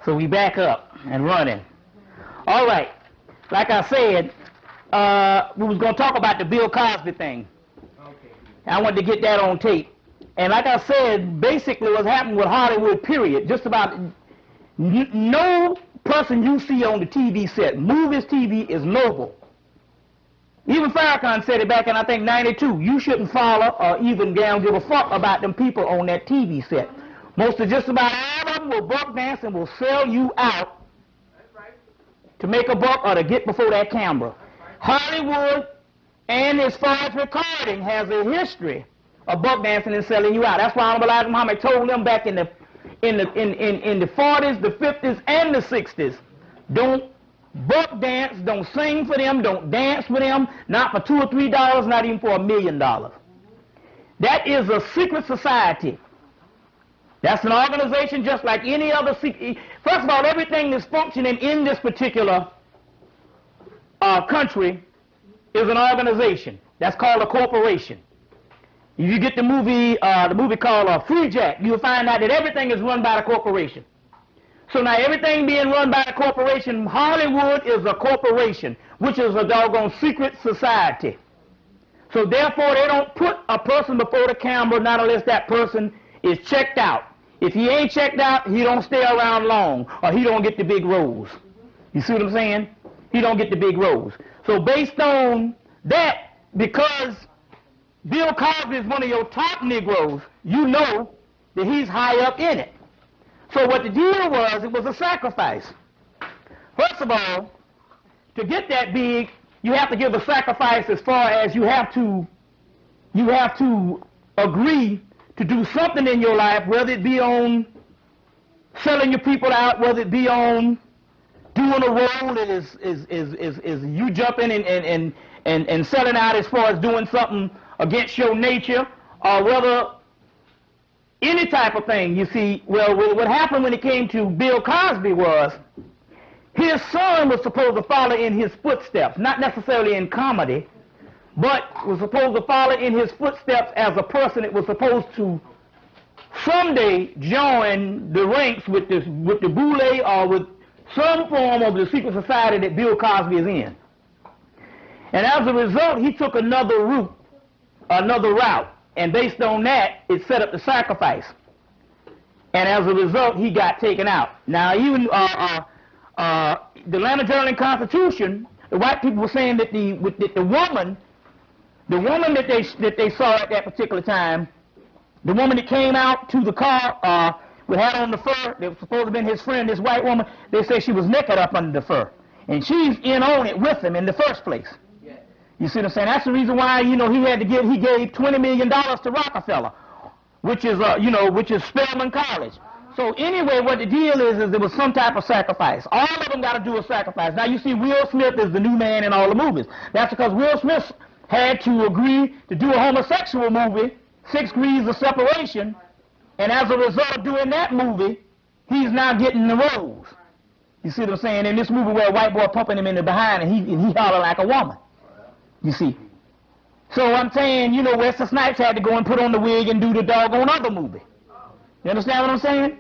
So we back up and running. All right. Like I said, we was going to talk about the Bill Cosby thing. Okay. I wanted to get that on tape. And like I said, basically what's happening with Hollywood, period, just about no person you see on the TV set, movies, TV, is noble. Even Farrakhan said it back in, I think, 92. You shouldn't follow or even down give a fuck about them people on that TV set. Most of just about all of them will buck dance and will sell you out to make a buck or to get before that camera. Hollywood, and as far as recording, has a history of buck dancing and selling you out. That's why Elijah Muhammad told them back in the 40s, the 50s, and the 60s, don't buck dance, don't sing for them, don't dance with them, not for $2 or $3, not even for $1 million. That is a secret society. That's an organization just like any other secret. First of all, everything that's functioning in this particular country is an organization. That's called a corporation. If you get the movie called Free Jack, you'll find out that everything is run by the corporation. So now everything being run by the corporation, Hollywood is a corporation, which is a doggone secret society. So therefore, they don't put a person before the camera not unless that person is checked out. If he ain't checked out, he don't stay around long, or he don't get the big roles. You see what I'm saying? He don't get the big roles. So based on that, because Bill Cosby is one of your top Negroes, you know that he's high up in it. So what the deal was, it was a sacrifice. First of all, to get that big, you have to give a sacrifice as far as you have to agree to do something in your life, whether it be on selling your people out, whether it be on doing a role that is you jumping and selling out as far as doing something against your nature, or whether any type of thing. You see, well, what happened when it came to Bill Cosby was his son was supposed to follow in his footsteps, not necessarily in comedy, but was supposed to follow in his footsteps as a person that was supposed to someday join the ranks with the boule or with some form of the secret society that Bill Cosby is in. And as a result, he took another route, and based on that, it set up the sacrifice. And as a result, he got taken out. Now, even the Atlanta Journal-Constitution, the white people were saying that the woman that they saw at that particular time, the woman that came out to the car with hat on the fur, that was supposed to have been his friend, this white woman, they say she was naked up under the fur. And she's in on it with him in the first place. You see what I'm saying? That's the reason why, he gave $20 million to Rockefeller, which is Spelman College. So anyway, what the deal is there was some type of sacrifice. All of them got to do a sacrifice. Now you see Will Smith is the new man in all the movies. That's because Will Smith had to agree to do a homosexual movie, 6 Degrees of Separation, and as a result of doing that movie, he's now getting the roles. You see what I'm saying? In this movie where a white boy pumping him in the behind and he holler like a woman. You see. So I'm saying, Wesley Snipes had to go and put on the wig and do the doggone other movie. You understand what I'm saying?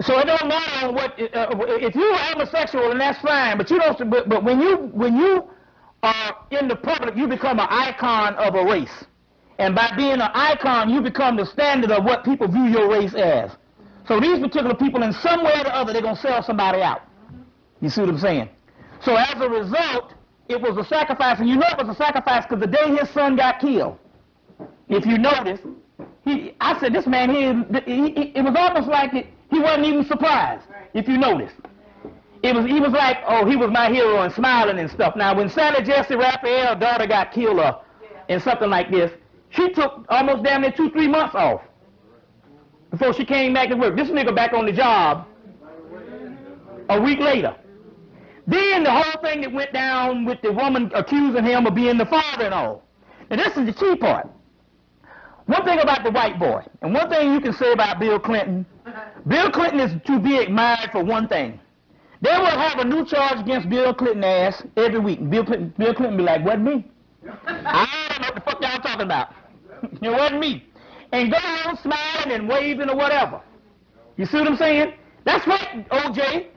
So it don't matter what if you're homosexual, and that's fine, but you don't. But when you are in the public, you become an icon of a race, and by being an icon, you become the standard of what people view your race as. So these particular people, in some way or the other, they're gonna sell somebody out. You see what I'm saying? So as a result, it was a sacrifice, and you know it was a sacrifice because the day his son got killed, if you notice, I said, this man here, it was almost like he wasn't even surprised, if you notice. He was like, oh, he was my hero and smiling and stuff. Now, when Sally Jesse Raphael's daughter got killed in something like this, she took almost damn near 2-3 months off before she came back to work. This nigga back on the job a week later. Then the whole thing that went down with the woman accusing him of being the father and all. And this is the key part. One thing about the white boy, and one thing you can say about Bill Clinton is to be admired for one thing. They will have a new charge against Bill Clinton's ass every week. Bill Clinton be like, wasn't me. I don't know what the fuck y'all talking about. It wasn't me. And go on smiling and waving or whatever. You see what I'm saying? That's right, OJ.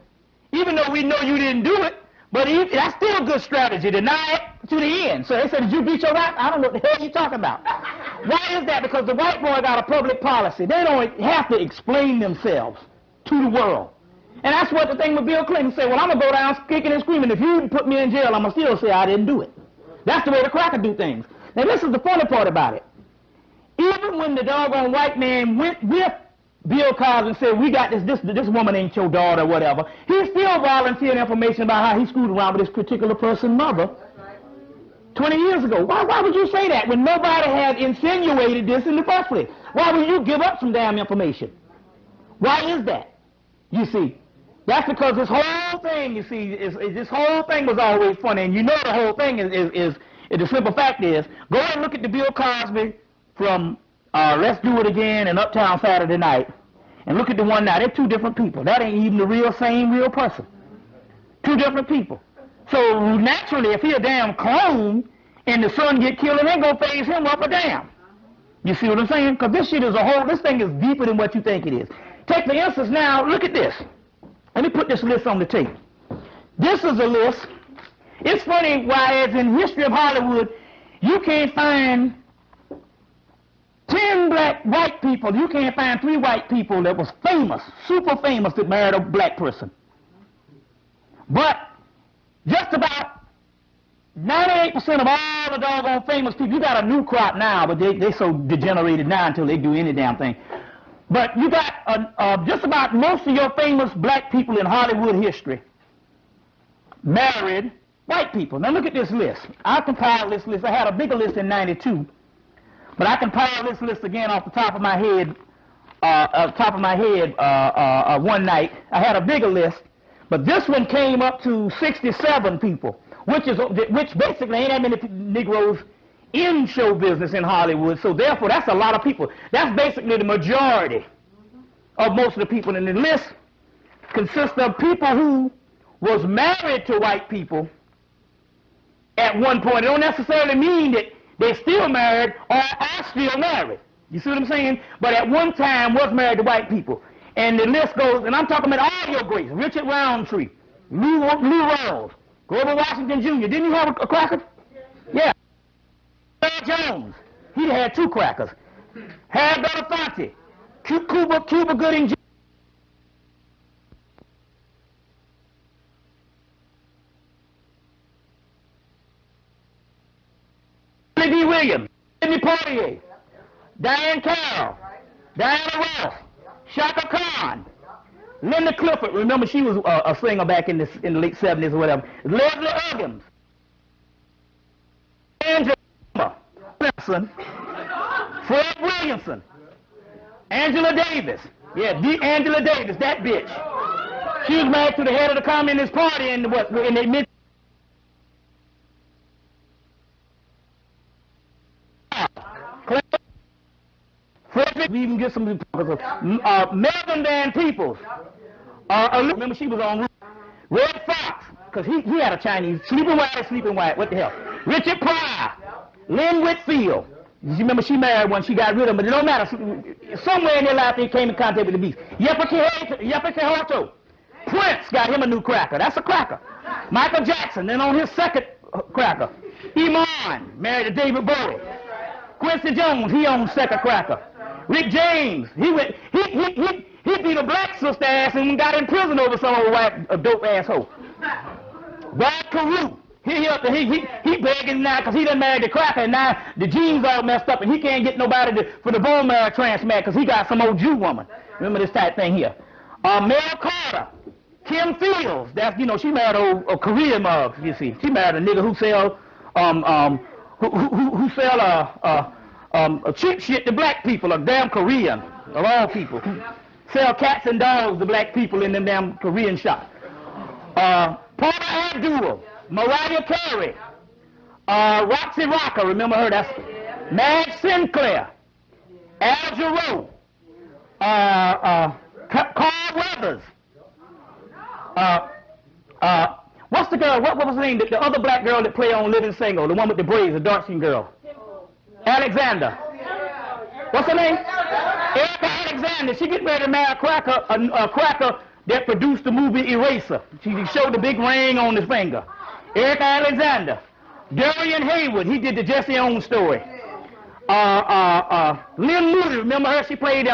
Even though we know you didn't do it, but that's still a good strategy, deny it to the end. So they said, did you beat your wife? I don't know what the hell you're talking about. Why is that? Because the white boy got a public policy. They don't have to explain themselves to the world. And that's what the thing with Bill Clinton said, well, I'm going to go down kicking and screaming. If you put me in jail, I'm going to still say I didn't do it. That's the way the cracker do things. Now, this is the funny part about it. Even when the doggone white man went with Bill Cosby and said, we got this woman ain't your daughter or whatever, he still volunteered information about how he screwed around with this particular person's mother 20 years ago. Why would you say that when nobody had insinuated this in the first place? Why would you give up some damn information? Why is that? You see, that's because this whole thing, you see, this whole thing was always funny, and you know the whole thing is the simple fact is, go and look at the Bill Cosby from Let's Do It Again and Uptown Saturday Night, and look at the one now. They're two different people. That ain't even the same real person. Two different people. So naturally, if he a damn clone and the son get killed, it ain't gonna phase him up a damn. You see what I'm saying? Because this shit is this thing is deeper than what you think it is. Take for instance now, look at this. Let me put this list on the tape. This is a list. It's funny why, as in history of Hollywood, you can't find 10 white people, you can't find 3 white people that was famous, super famous, that married a black person. But just about 98% of all the doggone famous people, you got a new crop now, but they so degenerated now until they do any damn thing. But you got just about most of your famous black people in Hollywood history married white people. Now look at this list. I compiled this list. I had a bigger list in '92, but I compiled this list again off the top of my head. One night. I had a bigger list, but this one came up to 67 people, which basically ain't that many Negroes in show business in Hollywood. So therefore, that's a lot of people. That's basically the majority of most of the people in the list. Consists of people who was married to white people at one point. It don't necessarily mean that they're still married or are still married. You see what I'm saying? But at one time was married to white people. And the list goes, and I'm talking about all your greats. Richard Roundtree, Lou Rawls, Grover Washington Jr. Didn't you have a cracker? Yeah. Earl Jones, he had 2 crackers. Harry Belafonte, Cuba Gooding Jr. D. Williams, Sidney Poitier, Diane Carroll, Diana Ross, Shaka Khan, Linda Clifford. Remember, she was a singer back in the late 70s or whatever. Leslie Uggams, Angela Wilson, Fred Williamson, Angela Davis. Yeah, Angela Davis, that bitch. She was married to the head of the Communist Party in the mid. Frederick, we even get some Melvin Van Peebles. Remember, she was on Red Fox, because he had a Chinese. Sleeping White, what the hell? Richard Pryor, Lynn Whitfield. You remember she married one, she got rid of him, but it don't matter. Somewhere in their life they came in contact with the beast. Yepa Kehoto. Prince got him a new cracker. That's a cracker. Michael Jackson, then on his second cracker. Iman married to David Bowie. Quincy Jones, he owned second cracker. Rick James, he beat a black sister ass and got in prison over some old white dope asshole. Brad Carew, he begging now because he done married the cracker, and now the genes all messed up and he can't get nobody for the bone marrow transplant because he got some old Jew woman. Remember this type thing here. Mel Carter, Kim Fields, that's, you know, she married a Korean mug, you see. She married a nigga who sell cheap shit to black people, a damn Korean, of all people. Sell cats and dogs to black people in them damn Korean shops. Paula Abdul, Mariah Carey, Roxy Rocker, remember her, that's Madge Sinclair, Al Jarreau, Carl Weathers, what's the girl, what was her name, the other black girl that played on Living Single, the one with the braids, the dark-skinned girl? Alexander. What's her name? Erica Alexander. She getting ready to marry a cracker that produced the movie Eraser. She showed the big ring on his finger. Eric Alexander. Darian Haywood, he did the Jesse Owens story. Lynn Moody, remember her? She played,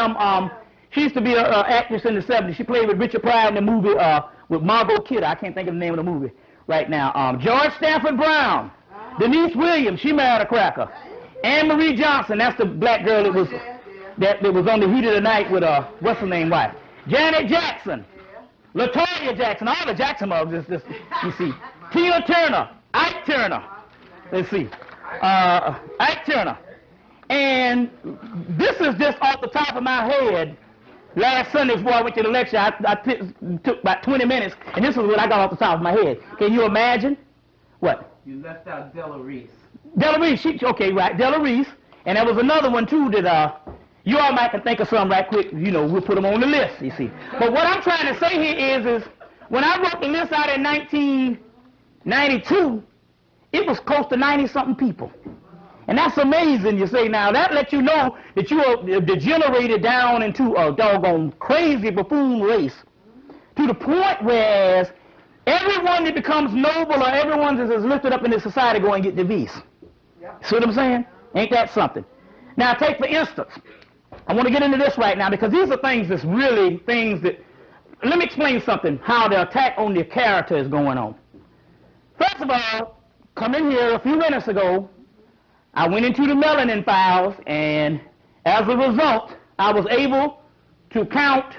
she used to be an actress in the 70s. She played with Richard Pryor in the movie with Margot Kidder. I can't think of the name of the movie right now. George Stanford Brown. Denise Williams, she married a cracker. Anne Marie Johnson, that's the black girl that was on the Heat of the Night with what's her name wife? Janet Jackson. Latoya Jackson, all the Jackson mothers, you see. Tina Turner, Ike Turner. Let's see. Ike Turner. And this is just off the top of my head. Last Sunday before I went to the lecture, I took about 20 minutes, and this is what I got off the top of my head. Can you imagine? What? You left out Della Reese. Della Reese, okay, right, Della Reese. And there was another one, too, that you all might can think of some right quick. You know, we'll put them on the list, you see. But what I'm trying to say here is when I wrote the list out in 1992, it was close to 90-something people. And that's amazing, you say. Now, that lets you know that you are degenerated down into a doggone crazy buffoon race to the point where everyone that becomes noble or everyone that is lifted up in this society go and get disease. Yep. See what I'm saying? Ain't that something? Now, take for instance, I want to get into this right now because these are things that's really things that, let me explain something, how the attack on the character is going on. First of all, coming here a few minutes ago, I went into the melanin files, and as a result, I was able to count,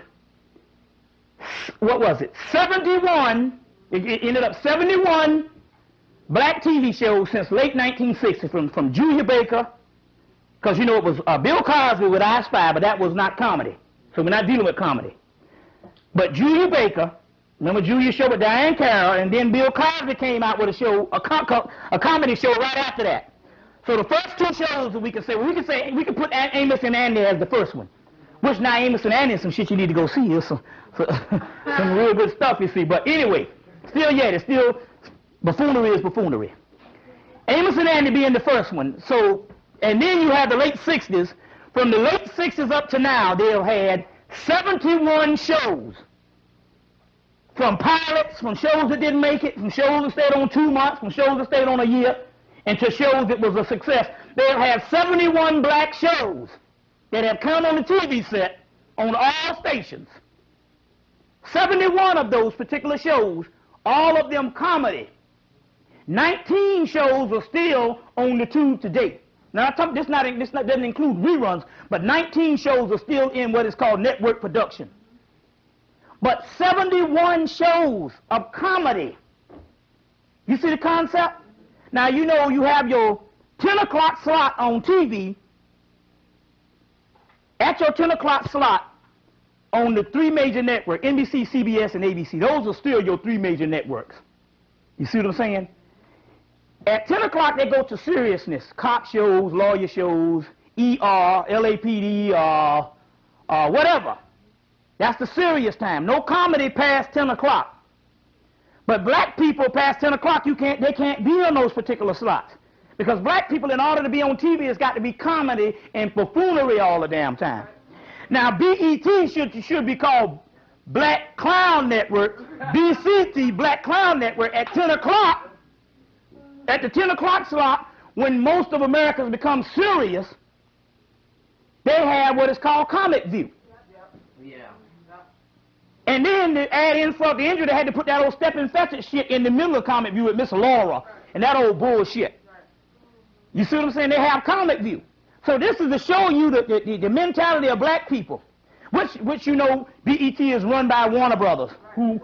what was it, 71, it ended up 71 black TV shows since late 1960, from Julia Baker, because, you know, it was Bill Cosby with I Spy, but that was not comedy, so we're not dealing with comedy. But Julia Baker, remember Julia's show with Diane Carroll, and then Bill Cosby came out with a show, a comedy show right after that. So the first two shows that we can say, well, we can put Amos and Andy as the first one. Which now Amos and Andy is some shit you need to go see. It's some real good stuff, you see. But anyway, it's still buffoonery is buffoonery. Amos and Andy being the first one. So, and then you have the late 60s. From the late 60s up to now, they've had 71 shows. From pilots, from shows that didn't make it, from shows that stayed on 2 months, from shows that stayed on a year, and to shows that was a success. They've had 71 black shows that have come on the TV set on all stations. 71 of those particular shows, all of them comedy. 19 shows are still on the tube today. Now, this doesn't include reruns, but 19 shows are still in what is called network production. But 71 shows of comedy. You see the concept? Now, you know you have your 10 o'clock slot on TV. At your 10 o'clock slot on the three major networks, NBC, CBS, and ABC. Those are still your three major networks. You see what I'm saying? At 10 o'clock, they go to seriousness. Cop shows, lawyer shows, ER, LAPD, whatever. That's the serious time. No comedy past 10 o'clock. But black people past 10 o'clock, they can't be on those particular slots. Because black people, in order to be on TV, it's got to be comedy and buffoonery all the damn time. Now, BET should be called Black Clown Network, BCT, Black Clown Network, at 10 o'clock. At the 10 o'clock slot, when most of Americans become serious, they have what is called Comic View. And then to add insult to injury, they had to put that old Stephen Fetchit shit in the middle of Comic View with Miss Laura and that old bullshit. You see what I'm saying? They have Comic View. So this is to show you the mentality of black people, which you know BET is run by Warner Brothers, who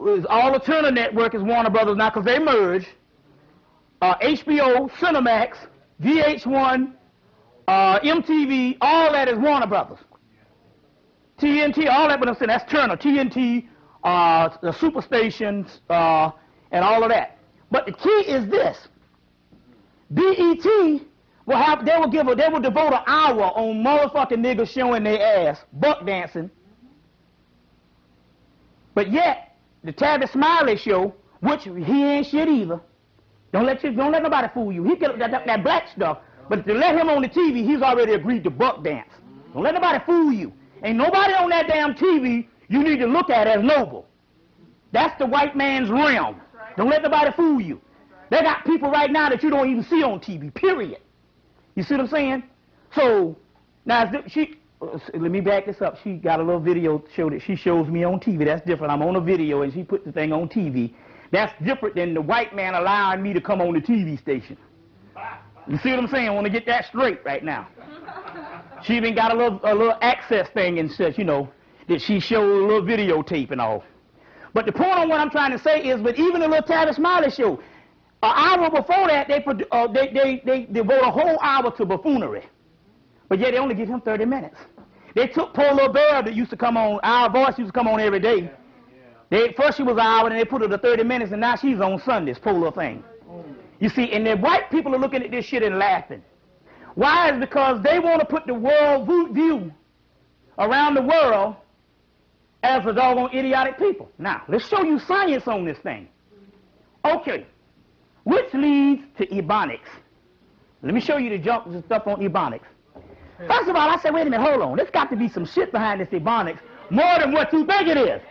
is all the Turner Network is Warner Brothers now because they merged. HBO, Cinemax, VH1, MTV, all that is Warner Brothers. TNT, all that, but I'm saying that's Turner, TNT, the Superstations, and all of that. But the key is this: BET they will devote an hour on motherfucking niggas showing their ass, buck dancing. But yet, the Tavis Smiley show, which he ain't shit either. Don't let nobody fool you. He get that black stuff, but to let him on the TV, he's already agreed to buck dance. Don't let nobody fool you. Ain't nobody on that damn TV you need to look at as noble. That's the white man's realm. Don't let nobody fool you. They got people right now that you don't even see on TV, period. You see what I'm saying? So, now, let me back this up. She got a little video show that she shows me on TV. That's different. I'm on a video and she put the thing on TV. That's different than the white man allowing me to come on the TV station. You see what I'm saying? I want to get that straight right now. She even got a little access thing and such, you know, that she showed a little videotape and all. But the point on what I'm trying to say is, but even the little Tavis Smiley show, an hour before that, they devote a whole hour to buffoonery. But yet they only give him 30 minutes. They took poor little Bear that used to come on, Our Voice used to come on every day. First she was an hour, and they put her to 30 minutes, and now she's on Sundays, poor little thing. You see, and the white people are looking at this shit and laughing. Why? Is because they want to put the world view around the world as a doggone idiotic people. Now, let's show you science on this thing. Okay, which leads to Ebonics. Let me show you the stuff on Ebonics. First of all, I said, wait a minute, hold on. There's got to be some shit behind this Ebonics, more than what you think it is.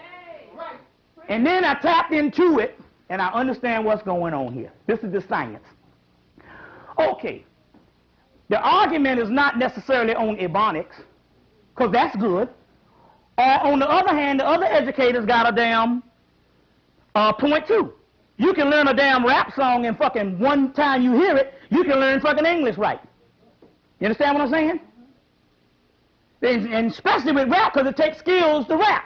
And then I tapped into it, and I understand what's going on here. This is the science. Okay, the argument is not necessarily on Ebonics, because that's good. Or on the other hand, the other educators got a damn point too. You can learn a damn rap song and fucking one time you hear it, you can learn fucking English right. You understand what I'm saying? And especially with rap, because it takes skills to rap.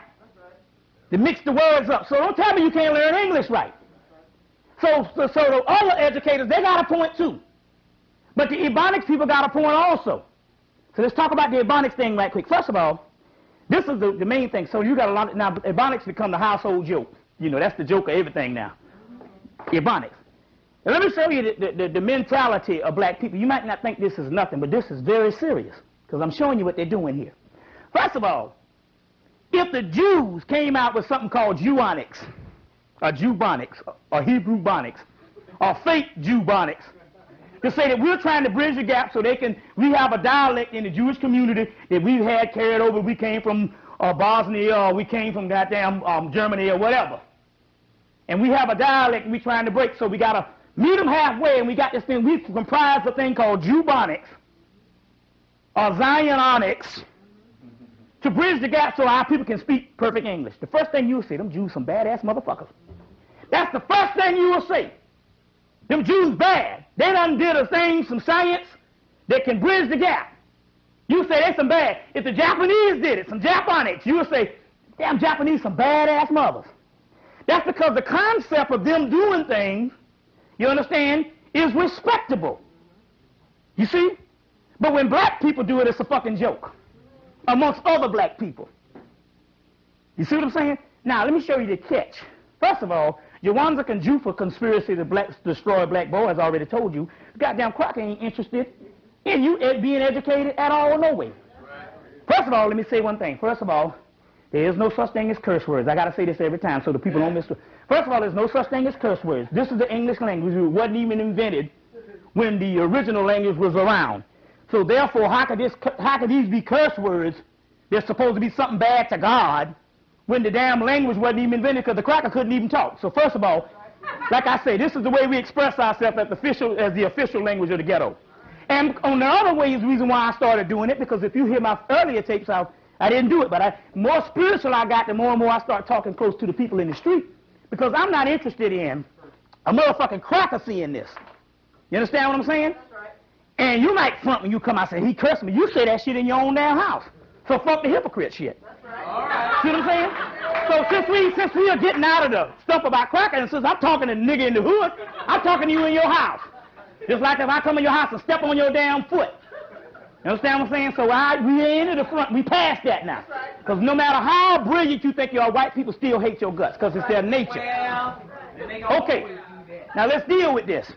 To mix the words up. So don't tell me you can't learn English right. So the other educators, they got a point too. But the Ebonics people got a point also. So let's talk about the Ebonics thing right quick. First of all, this is the main thing. So you got a lot of, now Ebonics become the household joke. You know, that's the joke of everything now. Ebonics. Now, let me show you the mentality of black people. You might not think this is nothing, but this is very serious, because I'm showing you what they're doing here. First of all, if the Jews came out with something called Jewonics, or Jewbonics, or Hebrew Bonics, or fake Jewbonics, to say that we're trying to bridge the gap so we have a dialect in the Jewish community that we've had carried over. We came from Bosnia, or we came from goddamn Germany, or whatever. And we have a dialect we're trying to break, so we got to meet them halfway, and we got this thing, we comprise a thing called Jewbonics, or Zionics, to bridge the gap so our people can speak perfect English. The first thing you'll say, them Jews some badass motherfuckers. That's the first thing you will say. Them Jews bad. They done did a thing, some science, that can bridge the gap. You say they some bad. If the Japanese did it, some Japonics, you will say, damn Japanese some badass mothers. That's because the concept of them doing things, you understand, is respectable. You see? But when black people do it, it's a fucking joke. Amongst other black people. You see what I'm saying? Now, let me show you the catch. First of all, Jawanza and Jufa conspiracy to destroy black boys, I already told you. Goddamn Crocker ain't interested in you being educated at all, no way. First of all, let me say one thing. First of all, there is no such thing as curse words. I got to say this every time so the people don't miss it. First of all, there's no such thing as curse words. This is the English language. It wasn't even invented when the original language was around. So therefore, how could these be curse words? They're supposed to be something bad to God when the damn language wasn't even invented, because the cracker couldn't even talk. So first of all, like I say, this is the way we express ourselves as the official language of the ghetto. And on the other way is the reason why I started doing it, because if you hear my earlier tapes, I didn't do it, but more spiritual I got, the more and more I start talking close to the people in the street, because I'm not interested in a motherfucking cracker seeing this. You understand what I'm saying? And you might front when you come out and say, he cursed me. You say that shit in your own damn house. So fuck the hypocrite shit. That's right. All right. See what I'm saying? So since we are getting out of the stuff about cracker, and since I'm talking to the nigga in the hood, I'm talking to you in your house. Just like if I come in your house and step on your damn foot. You understand what I'm saying? So we ain't in the front. We past that now. Because no matter how brilliant you think you are, white people still hate your guts because it's their nature. Okay. Now let's deal with this.